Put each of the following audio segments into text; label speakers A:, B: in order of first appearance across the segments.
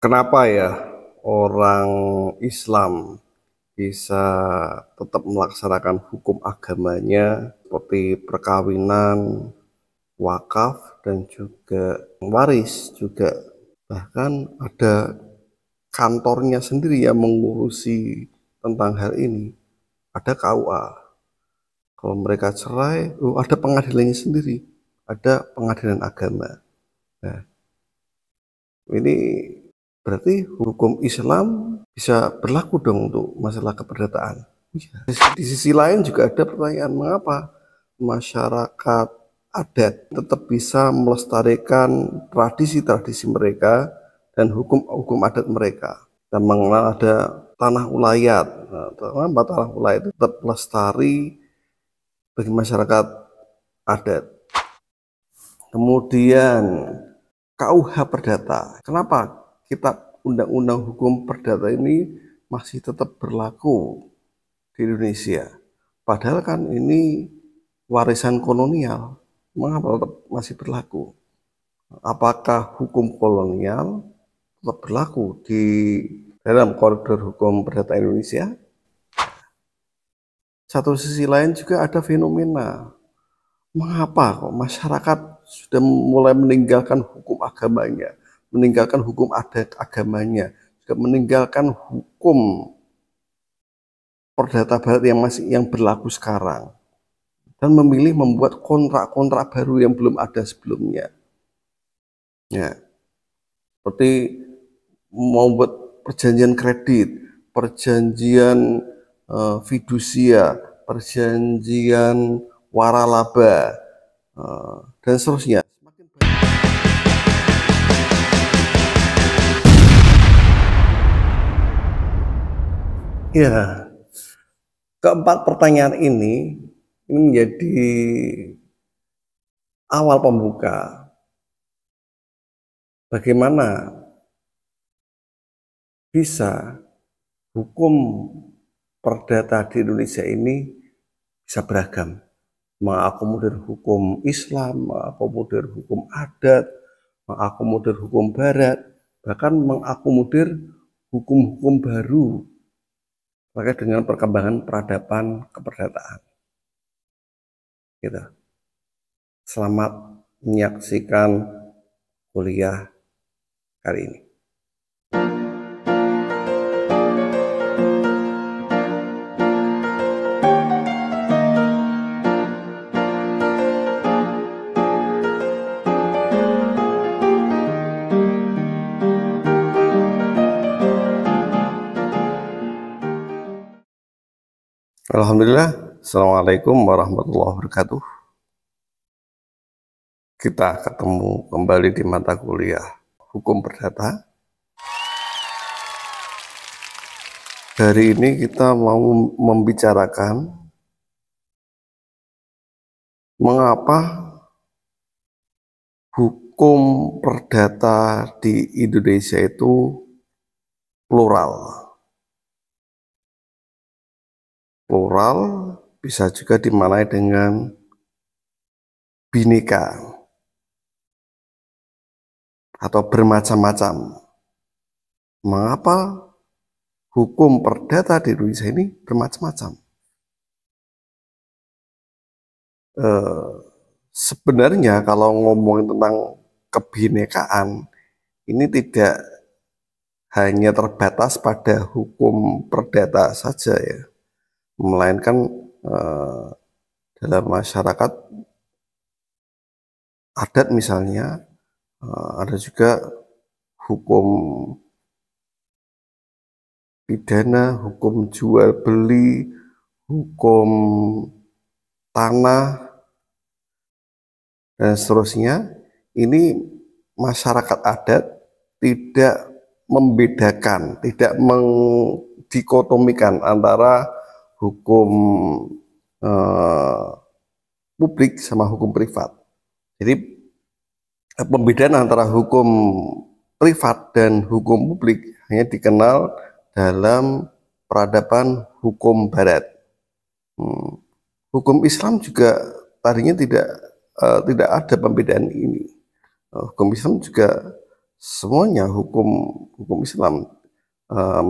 A: Kenapa ya orang Islam bisa tetap melaksanakan hukum agamanya seperti perkawinan, wakaf, dan juga waris juga. Bahkan ada kantornya sendiri yang mengurusi tentang hal ini. Ada KUA. Kalau mereka cerai, ada pengadilannya sendiri. Ada pengadilan agama. Nah, ini berarti hukum Islam bisa berlaku dong untuk masalah keperdataan. Iya. Di sisi lain juga ada pertanyaan mengapa masyarakat adat tetap bisa melestarikan tradisi-tradisi mereka dan hukum-hukum adat mereka. Dan mengenal ada tanah ulayat. Nah, kenapa tanah ulayat itu tetap lestari bagi masyarakat adat. Kemudian KUH Perdata. Kenapa kitab Undang-Undang Hukum Perdata ini masih tetap berlaku di Indonesia? Padahal kan ini warisan kolonial. Mengapa tetap masih berlaku? Apakah hukum kolonial tetap berlaku di dalam koridor hukum perdata Indonesia? Satu sisi lain juga ada fenomena. Mengapa kok masyarakat sudah mulai meninggalkan hukum agamanya, meninggalkan hukum adat agamanya, juga meninggalkan hukum perdata barat yang berlaku sekarang, dan memilih membuat kontrak-kontrak baru yang belum ada sebelumnya. Ya, seperti membuat perjanjian kredit, perjanjian fidusia, perjanjian waralaba, dan seterusnya. Ya, keempat pertanyaan ini menjadi awal pembuka bagaimana bisa hukum perdata di Indonesia ini bisa beragam, mengakomodir hukum Islam, mengakomodir hukum adat, mengakomodir hukum barat, bahkan mengakomodir hukum-hukum baru terkait dengan perkembangan peradaban keperdataan. Gitu. Selamat menyaksikan kuliah kali ini. Alhamdulillah, Assalamualaikum warahmatullahi wabarakatuh. Kita ketemu kembali di mata kuliah Hukum Perdata. Hari ini kita mau membicarakan mengapa hukum perdata di Indonesia itu plural. Plural bisa juga dimaknai dengan bineka atau bermacam-macam. Mengapa hukum perdata di Indonesia ini bermacam-macam? Sebenarnya kalau ngomongin tentang kebinekaan, ini tidak hanya terbatas pada hukum perdata saja ya, melainkan dalam masyarakat adat misalnya ada juga hukum pidana, hukum jual beli, hukum tanah, dan seterusnya. Ini masyarakat adat tidak membedakan, tidak mendikotomikan antara hukum publik sama hukum privat. Jadi pembedaan antara hukum privat dan hukum publik hanya dikenal dalam peradaban hukum barat. Hukum Islam juga tadinya tidak ada pembedaan ini. Hukum Islam juga semuanya hukum hukum Islam.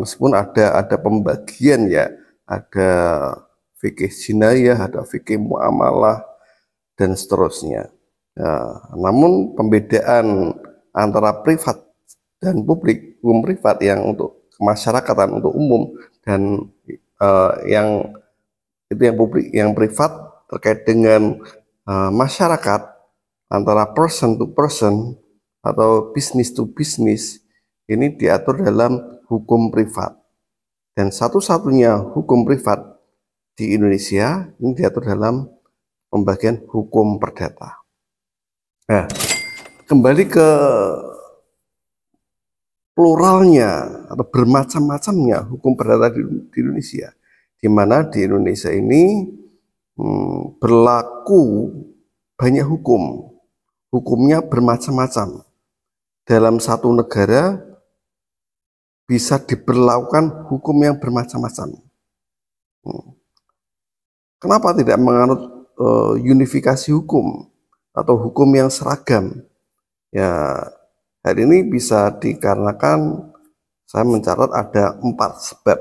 A: Meskipun ada pembagian ya, ada fikih jinayah, ada fikih muamalah dan seterusnya. Namun pembedaan antara privat dan publik, hukum privat yang untuk kemasyarakatan, untuk umum, dan yang itu yang publik, yang privat terkait dengan masyarakat, antara person to person atau business to business, ini diatur dalam hukum privat. Dan satu-satunya hukum privat di Indonesia ini diatur dalam pembagian hukum perdata. Nah, kembali ke pluralnya atau bermacam-macamnya hukum perdata di Indonesia, di mana di Indonesia ini berlaku banyak hukum, hukumnya bermacam-macam. Dalam satu negara bisa diberlakukan hukum yang bermacam-macam. Kenapa tidak menganut unifikasi hukum atau hukum yang seragam? Ya, hari ini bisa dikarenakan saya mencatat ada 4 sebab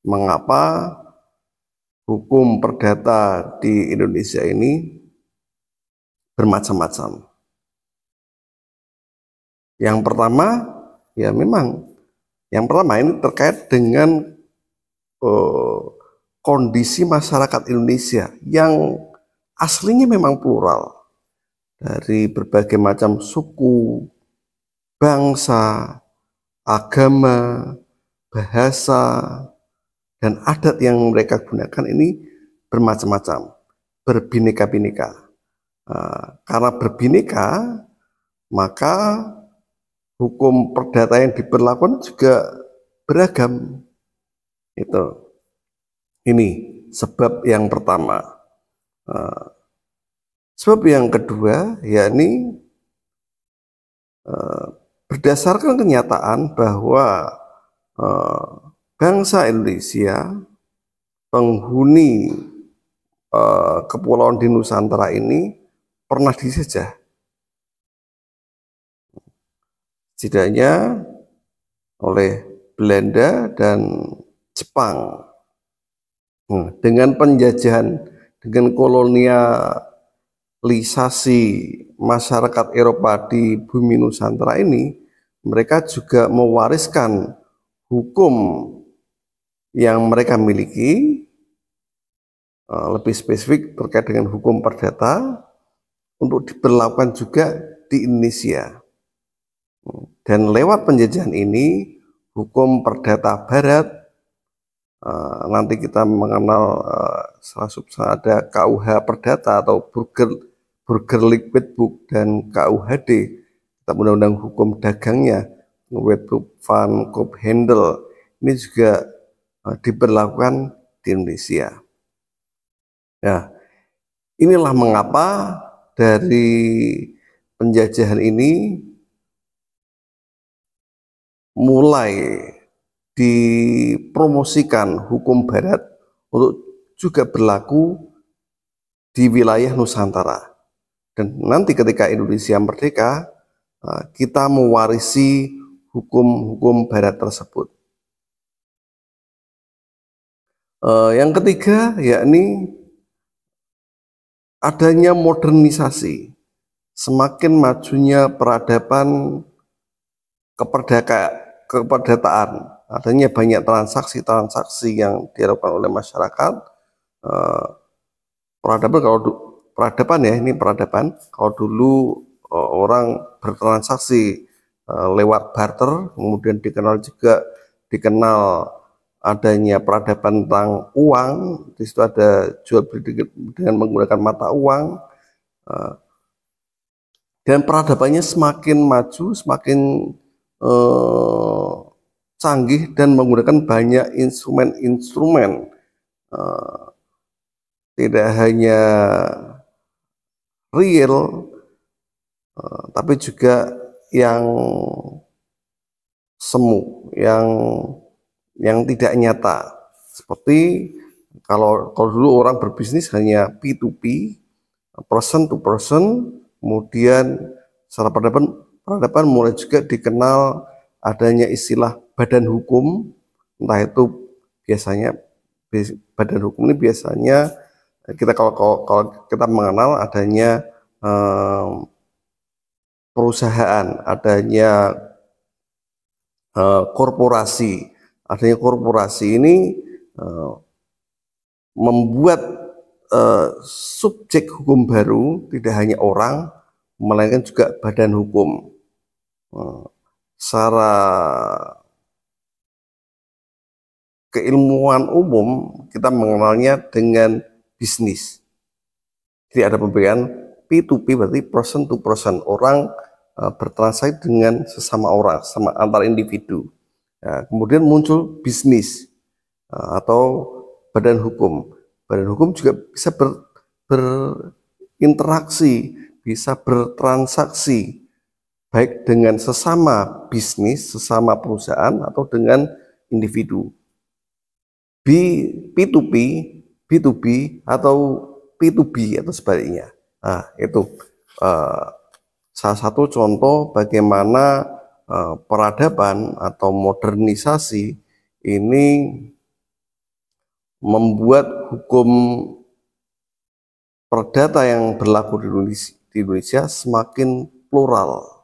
A: mengapa hukum perdata di Indonesia ini bermacam-macam. Yang pertama, ya memang yang pertama ini terkait dengan kondisi masyarakat Indonesia yang aslinya memang plural, dari berbagai macam suku, bangsa, agama, bahasa, dan adat yang mereka gunakan ini bermacam-macam, berbineka-bineka. Karena berbineka, maka hukum perdata yang diberlakukan juga beragam. Ini sebab yang pertama. Sebab yang kedua, yakni berdasarkan kenyataan bahwa bangsa Indonesia, penghuni kepulauan di Nusantara ini pernah dijajah. Setidaknya oleh Belanda dan Jepang. Dengan penjajahan, dengan kolonialisasi masyarakat Eropa di bumi Nusantara ini, mereka juga mewariskan hukum yang mereka miliki, lebih spesifik terkait dengan hukum perdata, untuk diberlakukan juga di Indonesia. Dan lewat penjajahan ini, hukum perdata Barat, nanti kita mengenal ada KUH Perdata atau Burger Liquid Book dan KUHD, Undang-Undang Hukum Dagangnya, Wetbook Van Koop Handel, ini juga diberlakukan di Indonesia. Nah, inilah mengapa dari penjajahan ini mulai dipromosikan hukum Barat untuk juga berlaku di wilayah Nusantara. Dan nanti ketika Indonesia merdeka, kita mewarisi hukum-hukum Barat tersebut. Yang ketiga, yakni adanya modernisasi. Semakin majunya peradaban keperdataan, adanya banyak transaksi-transaksi yang dilakukan oleh masyarakat. Peradaban ya, ini peradaban. Kalau dulu orang bertransaksi lewat barter, kemudian dikenal adanya peradaban tentang uang. Di situ ada jual beli dengan menggunakan mata uang. Dan peradabannya semakin maju, semakin canggih dan menggunakan banyak instrumen-instrumen, tidak hanya real, tapi juga yang semu, yang tidak nyata. Seperti kalau dulu orang berbisnis hanya P2P, person to person, kemudian secara peradaban mulai juga dikenal adanya istilah badan hukum, entah itu biasanya badan hukum ini biasanya kita kalau kita mengenal adanya perusahaan, adanya korporasi. Adanya korporasi ini membuat subjek hukum baru, tidak hanya orang, melainkan juga badan hukum. Secara keilmuan umum kita mengenalnya dengan bisnis. Jadi ada pembagian P2P, berarti person to person, orang bertransaksi dengan sesama orang, sama antar individu. Nah, kemudian muncul bisnis atau badan hukum. Badan hukum juga bisa berinteraksi, bisa bertransaksi, baik dengan sesama bisnis, sesama perusahaan, atau dengan individu. P2P, B2B, atau P2B, atau sebaliknya. Nah, itu salah satu contoh bagaimana peradaban atau modernisasi ini membuat hukum perdata yang berlaku di Indonesia semakin plural.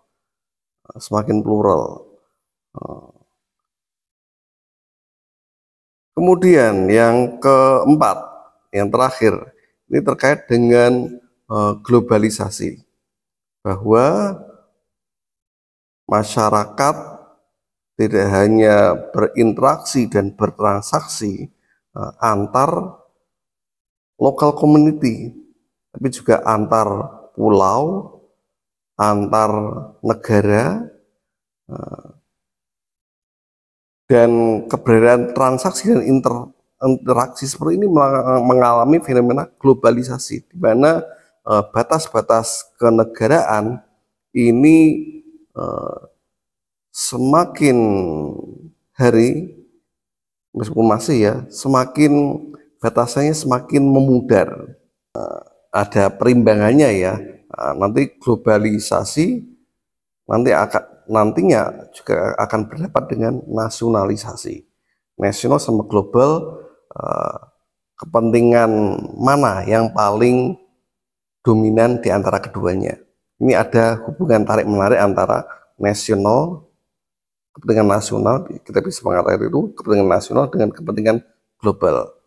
A: Kemudian yang keempat, yang terakhir, ini terkait dengan globalisasi, bahwa masyarakat tidak hanya berinteraksi dan bertransaksi antar local community, tapi juga antar pulau, antar negara, dan keberadaan transaksi dan interaksi seperti ini mengalami fenomena globalisasi, di mana batas-batas kenegaraan ini semakin hari, meskipun masih ya, semakin batasannya semakin memudar. Ada perimbangannya ya. Nanti globalisasi nantinya juga akan berdapat dengan nasionalisasi. Nasional sama global, kepentingan mana yang paling dominan di antara keduanya? Ini ada hubungan tarik-menarik antara nasional, kepentingan nasional, kita bisa mengatakan itu kepentingan nasional dengan kepentingan global.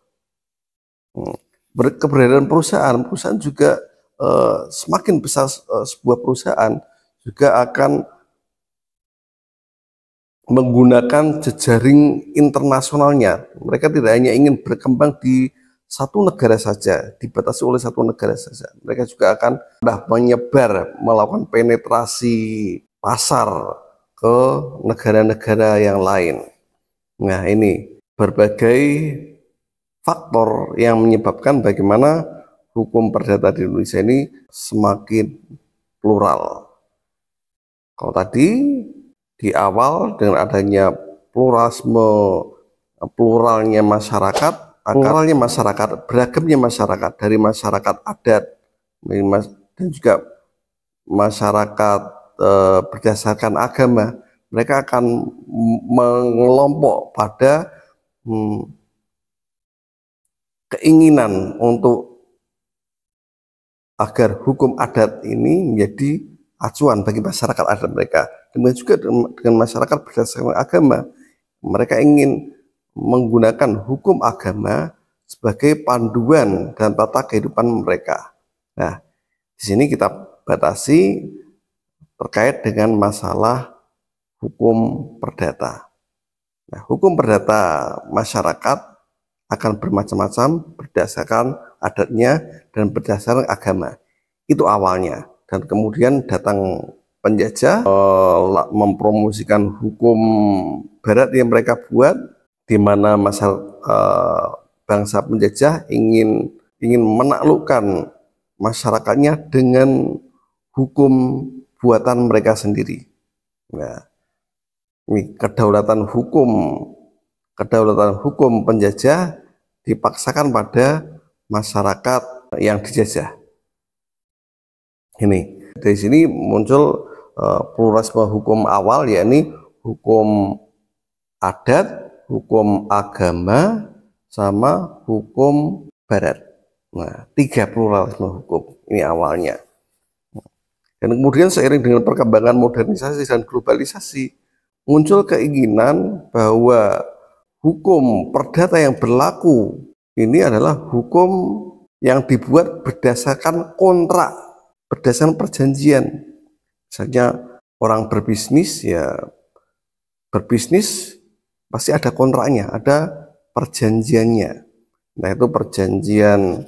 A: Keberadaan perusahaan juga semakin besar sebuah perusahaan juga akan menggunakan jejaring internasionalnya. Mereka tidak hanya ingin berkembang di satu negara saja, dibatasi oleh satu negara saja. Mereka juga akan menyebar, melakukan penetrasi pasar ke negara-negara yang lain. Nah, ini berbagai faktor yang menyebabkan bagaimana hukum perdata di Indonesia ini semakin plural. Kalau tadi di awal dengan adanya pluralnya masyarakat, beragamnya masyarakat, dari masyarakat adat dan juga masyarakat berdasarkan agama, mereka akan mengelompok pada keinginan untuk agar hukum adat ini menjadi acuan bagi masyarakat adat mereka. Demikian juga dengan masyarakat berdasarkan agama, mereka ingin menggunakan hukum agama sebagai panduan dalam tata kehidupan mereka. Nah, di sini kita batasi terkait dengan masalah hukum perdata. Nah, hukum perdata masyarakat akan bermacam-macam berdasarkan adatnya dan berdasarkan agama. Itu awalnya. Dan kemudian datang penjajah mempromosikan hukum barat yang mereka buat, di mana bangsa penjajah ingin menaklukkan masyarakatnya dengan hukum buatan mereka sendiri. Nah, ini kedaulatan hukum penjajah dipaksakan pada masyarakat yang dijajah. Ini dari sini muncul pluralisme hukum awal, yakni hukum adat, hukum agama, sama hukum barat. Nah, 3 pluralisme hukum ini awalnya. Dan kemudian seiring dengan perkembangan modernisasi dan globalisasi, muncul keinginan bahwa hukum perdata yang berlaku ini adalah hukum yang dibuat berdasarkan kontrak, berdasarkan perjanjian. Misalnya orang berbisnis, ya berbisnis pasti ada kontraknya, ada perjanjiannya. Nah, itu perjanjian,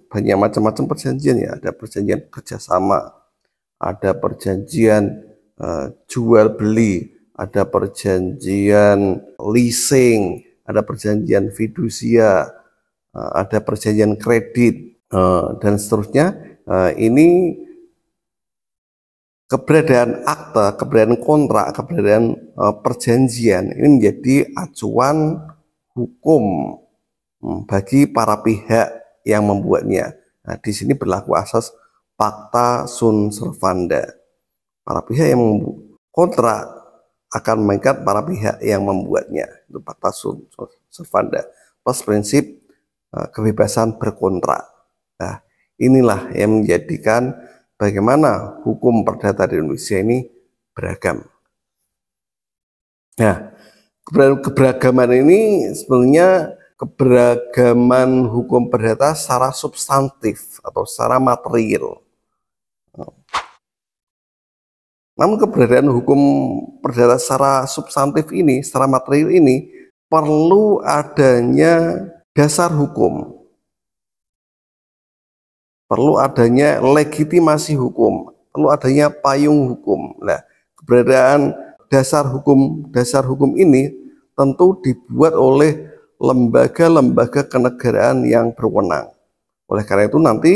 A: banyak macam-macam perjanjian ya. Ada perjanjian kerjasama, ada perjanjian jual beli, ada perjanjian leasing, ada perjanjian fidusia, ada perjanjian kredit, dan seterusnya. Ini keberadaan akta, keberadaan kontrak, keberadaan perjanjian ini menjadi acuan hukum bagi para pihak yang membuatnya. Nah, di sini berlaku asas Pacta Sunt Servanda. Para pihak yang membuat kontrak akan mengikat para pihak yang membuatnya. Itu Pacta Sunt Servanda. Plus prinsip kebebasan berkontrak. Nah, inilah yang menjadikan bagaimana hukum perdata di Indonesia ini beragam. Nah, keberagaman ini sebenarnya keberagaman hukum perdata secara substantif atau secara material. Namun keberadaan hukum perdata secara substantif ini, secara material ini, perlu adanya dasar hukum. Perlu adanya legitimasi hukum, perlu adanya payung hukum. Nah, keberadaan dasar hukum ini tentu dibuat oleh lembaga-lembaga kenegaraan yang berwenang. Oleh karena itu nanti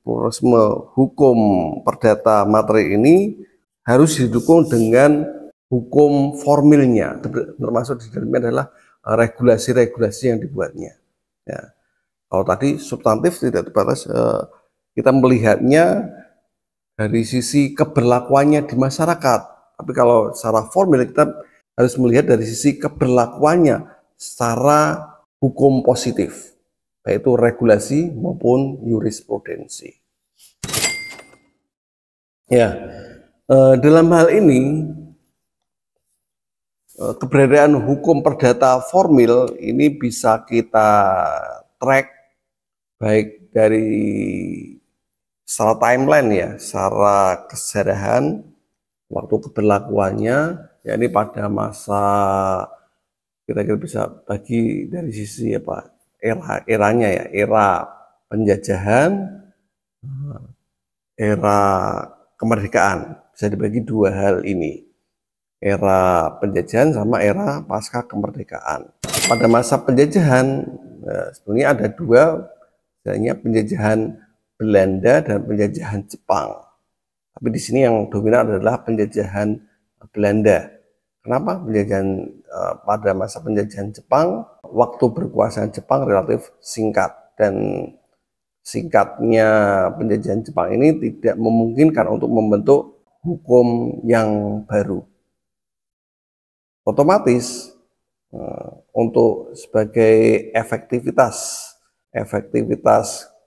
A: pluralisme hukum perdata materi ini harus didukung dengan hukum formilnya, termasuk di dalamnya adalah regulasi-regulasi yang dibuatnya. Ya. Kalau tadi substantif tidak terbatas, kita melihatnya dari sisi keberlakuannya di masyarakat. Tapi kalau secara formil kita harus melihat dari sisi keberlakuannya secara hukum positif, baik itu regulasi maupun jurisprudensi. Ya, dalam hal ini keberadaan hukum perdata formil ini bisa kita track baik dari secara timeline ya, secara kesejarahan waktu keberlakuannya, yakni pada masa kita bisa bagi dari sisi eranya ya, era penjajahan, era kemerdekaan. Bisa dibagi 2 hal ini, era penjajahan sama era pasca kemerdekaan. Pada masa penjajahan sebenarnya ada 2, misalnya penjajahan Belanda dan penjajahan Jepang. Tapi di sini yang dominan adalah penjajahan Belanda. Kenapa? Pada masa penjajahan Jepang, waktu berkuasa Jepang relatif singkat, dan singkatnya penjajahan Jepang ini tidak memungkinkan untuk membentuk hukum yang baru. Otomatis untuk sebagai efektivitas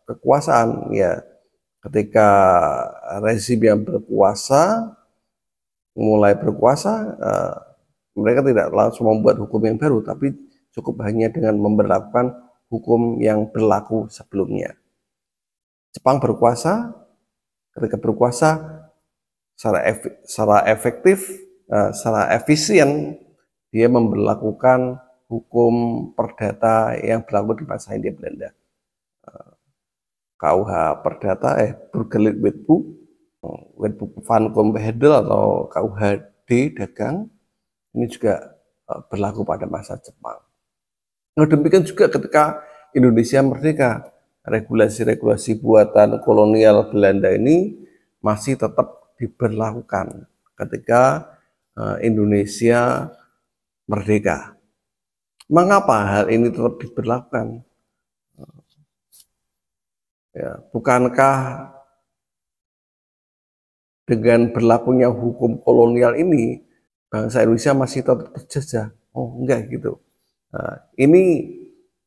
A: kekuasaan ya, ketika rezim yang mulai berkuasa, mereka tidak langsung membuat hukum yang baru, tapi cukup hanya dengan memberlakukan hukum yang berlaku sebelumnya. Jepang berkuasa, ketika berkuasa secara efektif, secara efisien, dia memberlakukan hukum perdata yang berlaku di masa Hindia Belanda. KUH Perdata, Burgerlijk Wetboek van Compagnie atau KUHD Dagang, ini juga berlaku pada masa Jepang. Nah, demikian juga ketika Indonesia merdeka, regulasi-regulasi buatan kolonial Belanda ini masih tetap diberlakukan ketika Indonesia merdeka. Mengapa hal ini tetap diberlakukan? Ya, bukankah dengan berlakunya hukum kolonial ini bangsa Indonesia masih tetap terjajah. Oh, enggak gitu. Nah, ini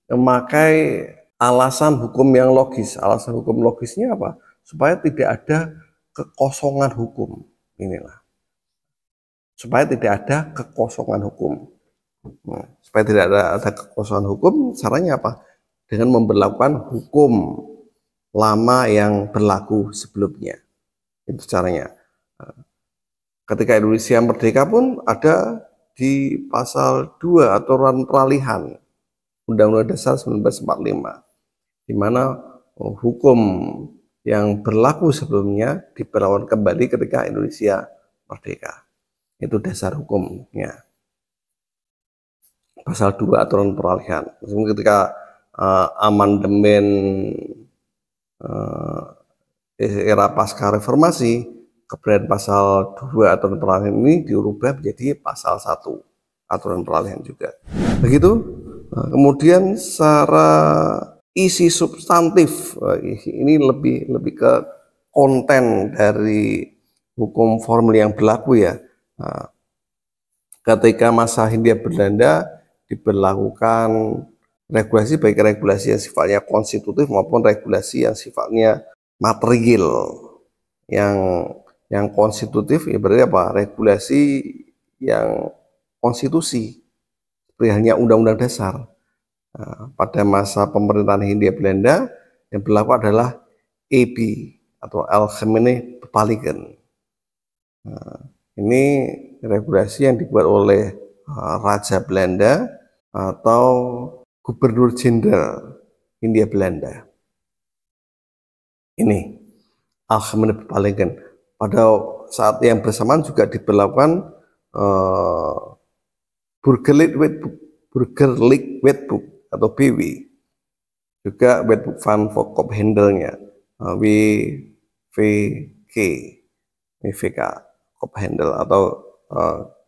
A: memakai alasan hukum yang logis. Alasan hukum logisnya apa? Supaya tidak ada kekosongan hukum. Inilah. Supaya tidak ada kekosongan hukum. Nah, supaya tidak ada kekosongan hukum, caranya apa? Dengan memberlakukan hukum lama yang berlaku sebelumnya. Itu caranya. Ketika Indonesia merdeka pun ada di pasal 2 aturan peralihan Undang-Undang Dasar 1945, di mana hukum yang berlaku sebelumnya diberlakukan kembali ketika Indonesia merdeka. Itu dasar hukumnya. Pasal 2 aturan peralihan. Ketika amandemen era pasca reformasi, kemudian pasal 2 aturan peralihan ini dirubah menjadi pasal 1 aturan peralihan juga. Begitu. Kemudian secara isi substantif, ini lebih ke konten dari hukum formil yang berlaku ya. Ketika masa Hindia Belanda diberlakukan regulasi, baik regulasi yang sifatnya konstitutif maupun regulasi yang sifatnya material. Yang konstitutif ya berarti apa? Regulasi yang konstitusi, seperti halnya Undang-Undang Dasar. Pada masa pemerintahan Hindia Belanda yang berlaku adalah AB atau Algemene Bepalingen. Ini regulasi yang dibuat oleh Raja Belanda atau Gubernur Jenderal Hindia Belanda. Ini Algemene Bepalingen. Pada saat yang bersamaan juga diberlakukan Burgerlijk Wetboek atau BW, juga Wetboek van Koophandel-nya, WVK Koophandel atau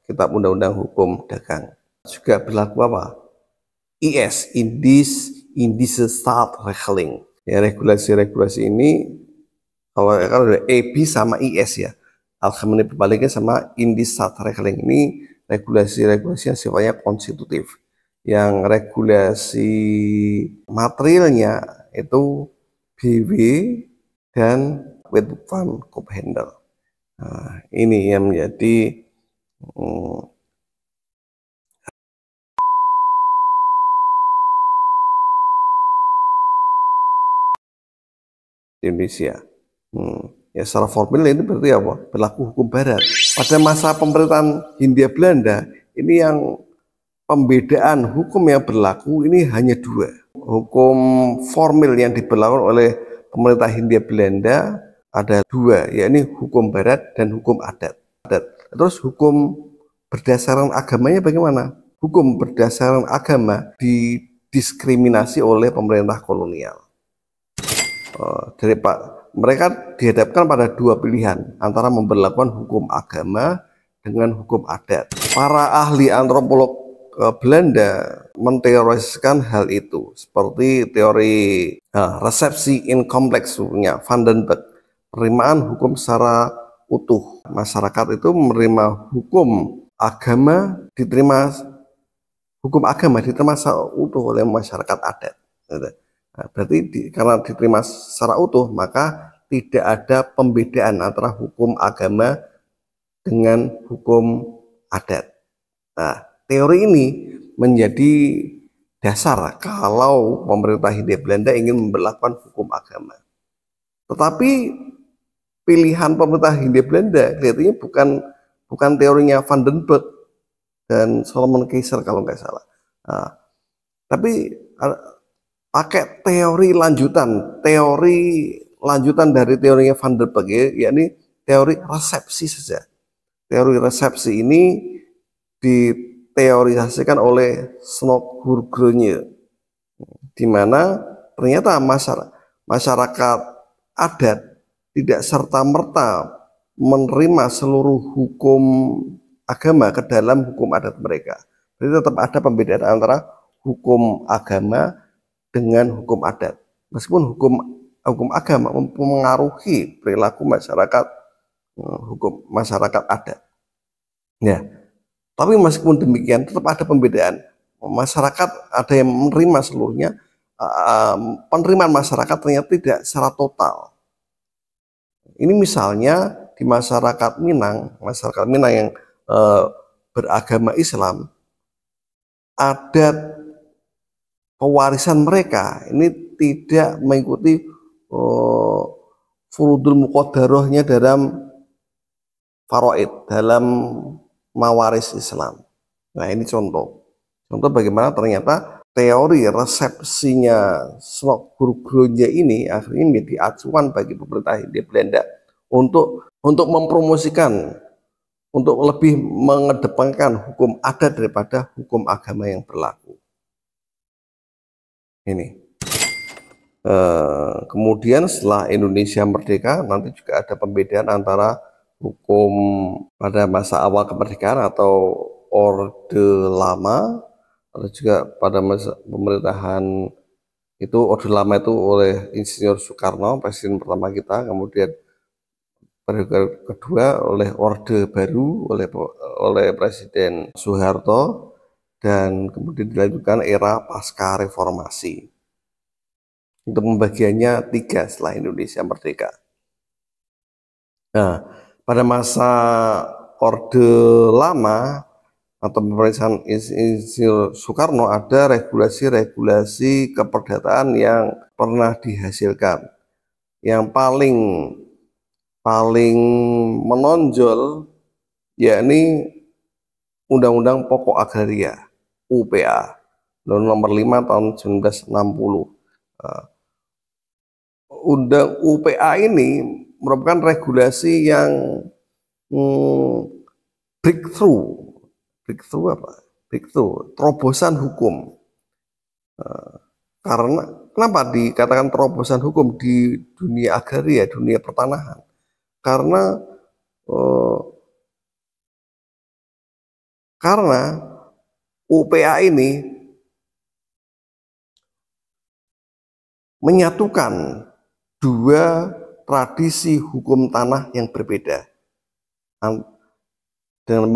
A: Kitab Undang-Undang Hukum Dagang. Juga berlaku apa? IS, Indische Staatregeling. Ya, regulasi-regulasi ini kalau ada AB sama IS ya, Algemene Bepalingen sama Indische Staatregeling, ini regulasi-regulasi yang sifatnya konstitutif. Yang regulasi materialnya itu BW dan Wetboek van Koophandel. Nah, ini yang menjadi Indonesia. Ya secara formil ini berarti apa? Berlaku hukum barat. Pada masa pemerintahan Hindia Belanda ini yang pembedaan hukum yang berlaku ini hanya 2. Hukum formil yang diberlakukan oleh pemerintah Hindia Belanda ada 2, yakni hukum barat dan hukum adat. Terus hukum berdasarkan agamanya bagaimana? Hukum berdasarkan agama didiskriminasi oleh pemerintah kolonial. Mereka dihadapkan pada 2 pilihan antara memberlakukan hukum agama dengan hukum adat. Para ahli antropolog Belanda menteoriskan hal itu seperti teori resepsi inkompleks-nya Van den Berg, penerimaan hukum secara utuh. Masyarakat itu menerima hukum agama diterima secara utuh oleh masyarakat adat. Nah, berarti karena diterima secara utuh, maka tidak ada pembedaan antara hukum agama dengan hukum adat. Nah, teori ini menjadi dasar kalau pemerintah Hindia Belanda ingin memberlakukan hukum agama. Tetapi pilihan pemerintah Hindia Belanda kelihatannya bukan teorinya Van den Berg dan Solomon Keiser kalau nggak salah. Nah, tapi pakai teori lanjutan dari teorinya Van den Berg, yakni teori resepsi saja. Teori resepsi ini diteorisasikan oleh Snodgrass, di mana ternyata masyarakat adat tidak serta-merta menerima seluruh hukum agama ke dalam hukum adat mereka. Jadi tetap ada pembedaan antara hukum agama dengan hukum adat. Meskipun hukum agama mempengaruhi perilaku masyarakat, hukum masyarakat adat. Ya, Tapi meskipun demikian tetap ada pembedaan. Masyarakat ada yang menerima seluruhnya, penerimaan masyarakat ternyata tidak secara total. Ini misalnya di masyarakat Minang yang beragama Islam, adat pewarisan mereka ini tidak mengikuti furudul muqaddarahnya dalam faraid, dalam mawaris Islam. Nah, ini contoh bagaimana ternyata teori resepsinya Slok Gurgronya ini akhirnya menjadi acuan bagi pemerintah Hindia Belanda untuk mempromosikan, untuk lebih mengedepankan hukum adat daripada hukum agama yang berlaku. Ini. Kemudian setelah Indonesia merdeka, nanti juga ada pembedaan antara hukum pada masa awal kemerdekaan atau Orde Lama, atau juga pada masa pemerintahan itu Orde Lama itu oleh Insinyur Soekarno, presiden pertama kita, kemudian periode kedua oleh Orde Baru oleh Presiden Soeharto, dan kemudian dilanjutkan era pasca reformasi. Untuk pembagiannya 3 setelah Indonesia merdeka. Nah, pada masa Orde Lama atau pemerintahan Insinyur Soekarno ada regulasi-regulasi keperdataan yang pernah dihasilkan. Yang paling menonjol yakni Undang-Undang Pokok Agraria UPA nomor 5 tahun 1960. Undang UPA ini merupakan regulasi yang breakthrough terobosan hukum. Karena kenapa dikatakan terobosan hukum di dunia agraria, dunia pertanahan? Karena UPA ini menyatukan 2 tradisi hukum tanah yang berbeda dengan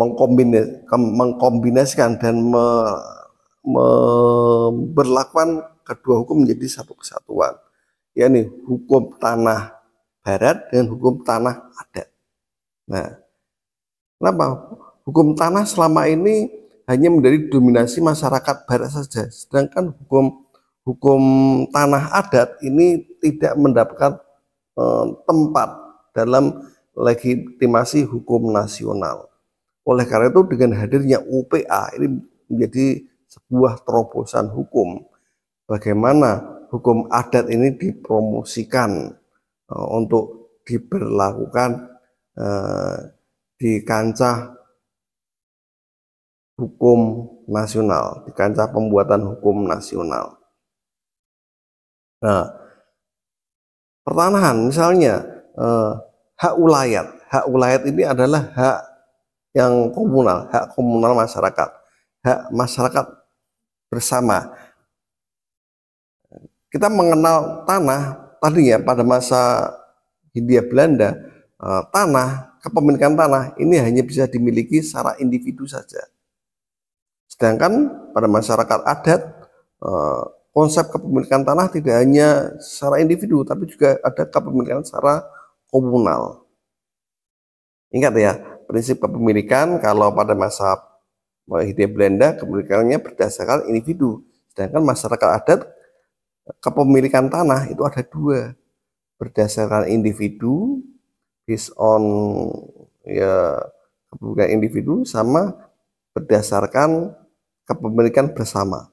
A: mengkombinasikan dan memberlakukan kedua hukum menjadi satu kesatuan, yakni hukum tanah barat dan hukum tanah adat. Nah, kenapa hukum tanah selama ini hanya menjadi dominasi masyarakat barat saja, sedangkan hukum tanah adat ini tidak mendapatkan tempat dalam legitimasi hukum nasional. Oleh karena itu, dengan hadirnya UPA ini menjadi sebuah terobosan hukum. Bagaimana hukum adat ini dipromosikan untuk diberlakukan di kancah hukum nasional, di kancah pembuatan hukum nasional. Nah, pertanahan misalnya hak ulayat. Hak ulayat ini adalah hak yang komunal, hak komunal masyarakat, hak masyarakat bersama. Kita mengenal tanah tadinya pada masa Hindia Belanda, kepemilikan tanah ini hanya bisa dimiliki secara individu saja. Sedangkan pada masyarakat adat, konsep kepemilikan tanah tidak hanya secara individu, tapi juga ada kepemilikan secara komunal. Ingat ya, prinsip kepemilikan kalau pada masa Hindia Belanda kepemilikannya berdasarkan individu, sedangkan masyarakat adat kepemilikan tanah itu ada 2, berdasarkan individu, based on ya kepemilikan individu, sama berdasarkan kepemilikan bersama.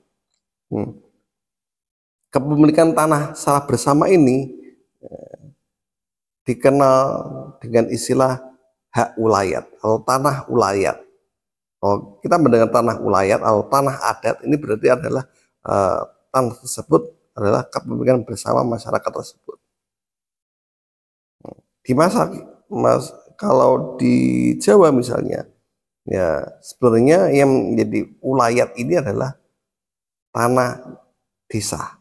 A: Kepemilikan tanah secara bersama ini dikenal dengan istilah hak ulayat atau tanah ulayat. Kalau kita mendengar tanah ulayat atau tanah adat, ini berarti adalah tanah tersebut adalah kepemilikan bersama masyarakat tersebut. Kalau di Jawa misalnya, ya sebenarnya yang menjadi ulayat ini adalah tanah desa.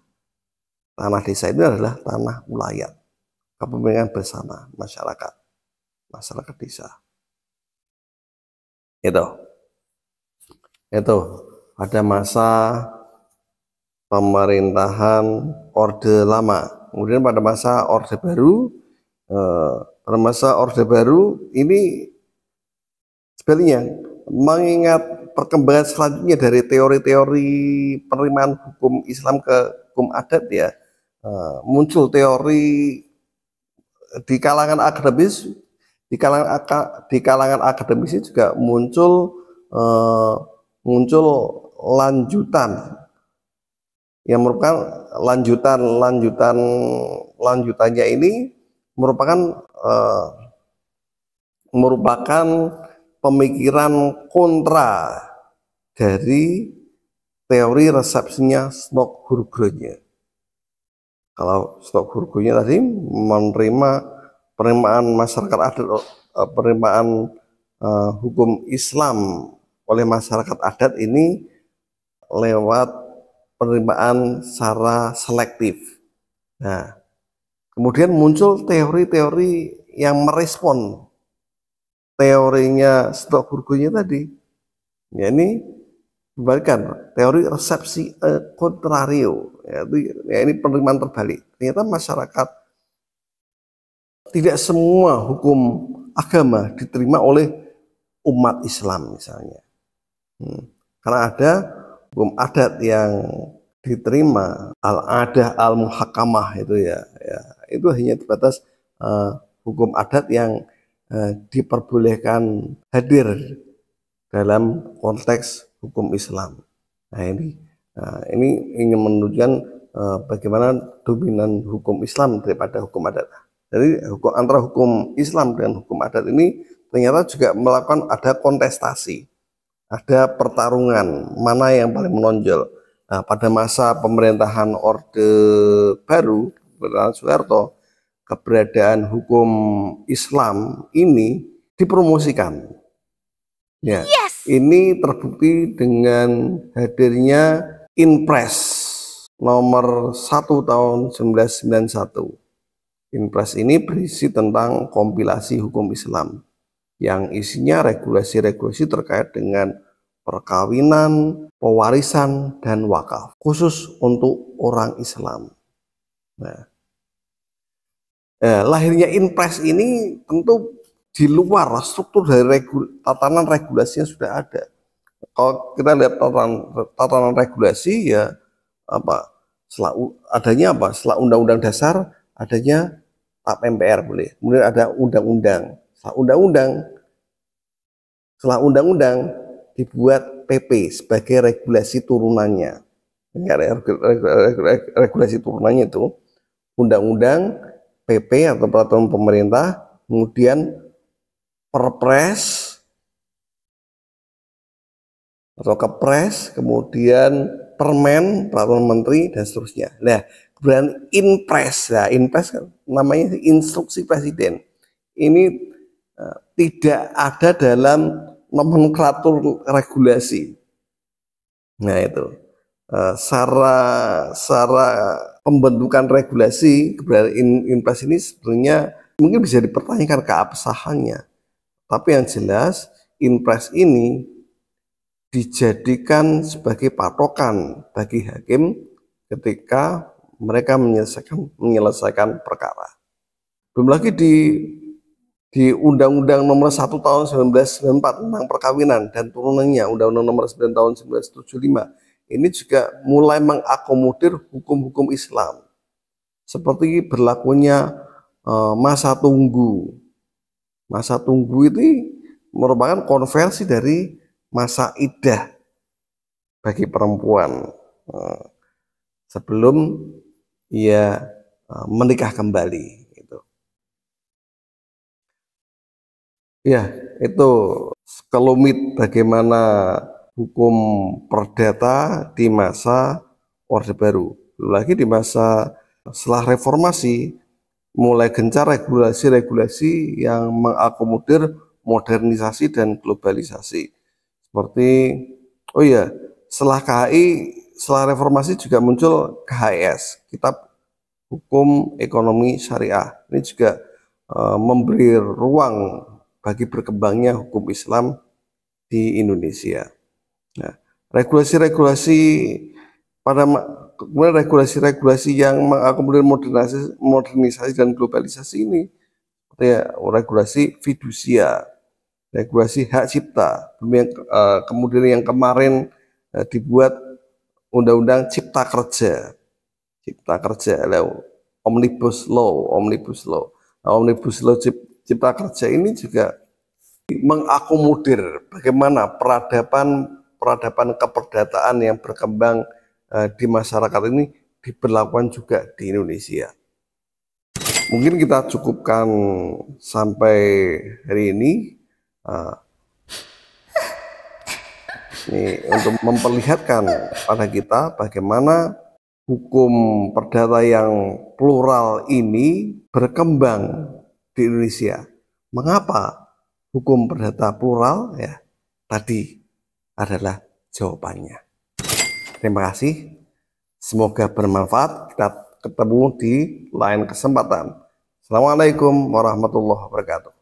A: Tanah desa itu adalah tanah ulayat, kepemilikan bersama masyarakat desa. Itu. Itu pada masa pemerintahan Orde Lama. Kemudian pada masa Orde Baru, pada masa Orde Baru ini sebaliknya, mengingat perkembangan selanjutnya dari teori-teori penerimaan hukum Islam ke hukum adat ya, muncul teori di kalangan akademis, di kalangan akademis juga muncul eh, muncul lanjutan yang merupakan lanjutannya ini merupakan eh, merupakan pemikiran kontra dari teori resepsinya Snok-Hurgronje. Kalau Snok-Hurgronje tadi menerima penerimaan masyarakat adat, penerimaan hukum Islam oleh masyarakat adat ini lewat penerimaan secara selektif. Nah, kemudian muncul teori-teori yang merespon teorinya Snok-Hurgronje tadi. Ya, ini kebalikan teori resepsi contrario, ya, ini penerimaan terbalik. Ternyata masyarakat tidak semua hukum agama diterima oleh umat Islam misalnya. Karena ada hukum adat yang diterima, al-adah al-muhakamah itu ya, itu hanya terbatas hukum adat yang diperbolehkan hadir dalam konteks hukum Islam. Nah ini ingin menunjukkan bagaimana dominan hukum Islam daripada hukum adat. Jadi antara hukum Islam dan hukum adat ini ternyata juga melakukan ada kontestasi, ada pertarungan mana yang paling menonjol. Nah, pada masa pemerintahan Orde Baru, pemerintahan Soeharto, keberadaan hukum Islam ini dipromosikan. Ya, ini terbukti dengan hadirnya Inpres nomor 1 tahun 1991. Inpres ini berisi tentang kompilasi hukum Islam yang isinya regulasi-regulasi terkait dengan perkawinan, pewarisan, dan wakaf, khusus untuk orang Islam. Nah, lahirnya Inpres ini tentu di luar struktur dari tatanan regulasinya sudah ada. Kalau kita lihat tatanan regulasi ya apa? Adanya apa? Setelah Undang-Undang Dasar adanya TAP MPR boleh. Kemudian ada undang-undang. Setelah undang-undang dibuat PP sebagai regulasi turunannya. Regulasi turunannya itu undang-undang, PP atau peraturan pemerintah, kemudian Perpres atau Kepres, kemudian Permen, peraturan menteri, dan seterusnya. Nah, kemudian Inpres, nah Inpres kan namanya instruksi presiden. Ini tidak ada dalam nomenklatur regulasi. Nah itu secara pembentukan regulasi keberadaan Inpres ini sebenarnya mungkin bisa dipertanyakan keabsahannya. Tapi yang jelas Inpres ini dijadikan sebagai patokan bagi hakim ketika mereka menyelesaikan perkara. Belum lagi di Undang-Undang Nomor 1 Tahun 1994 tentang perkawinan dan turunannya, Undang-Undang Nomor 9 Tahun 1975, ini juga mulai mengakomodir hukum-hukum Islam seperti berlakunya masa tunggu. Masa tunggu itu merupakan konversi dari masa iddah bagi perempuan sebelum ia menikah kembali. Ya, itu sekelumit bagaimana hukum perdata di masa Orde Baru. Lagi di masa setelah reformasi, mulai gencar regulasi-regulasi yang mengakomodir modernisasi dan globalisasi. Seperti, oh iya, setelah KHI, setelah reformasi juga muncul KHS, Kitab Hukum Ekonomi Syariah. Ini juga memberi ruang bagi berkembangnya hukum Islam di Indonesia. Nah, regulasi-regulasi kemudian regulasi-regulasi yang mengakomodir modernisasi dan globalisasi ini, ya, regulasi fidusia, regulasi hak cipta, kemudian yang kemarin dibuat undang-undang cipta kerja, omnibus law. Nah, omnibus law cipta kerja ini juga mengakomodir bagaimana peradaban keperdataan yang berkembang di masyarakat ini diberlakukan juga di Indonesia. Mungkin kita cukupkan sampai hari ini. Ini untuk memperlihatkan pada kita bagaimana hukum perdata yang plural ini berkembang di Indonesia. Mengapa hukum perdata plural? Ya, tadi adalah jawabannya. Terima kasih. Semoga bermanfaat. Kita ketemu di lain kesempatan. Assalamualaikum warahmatullahi wabarakatuh.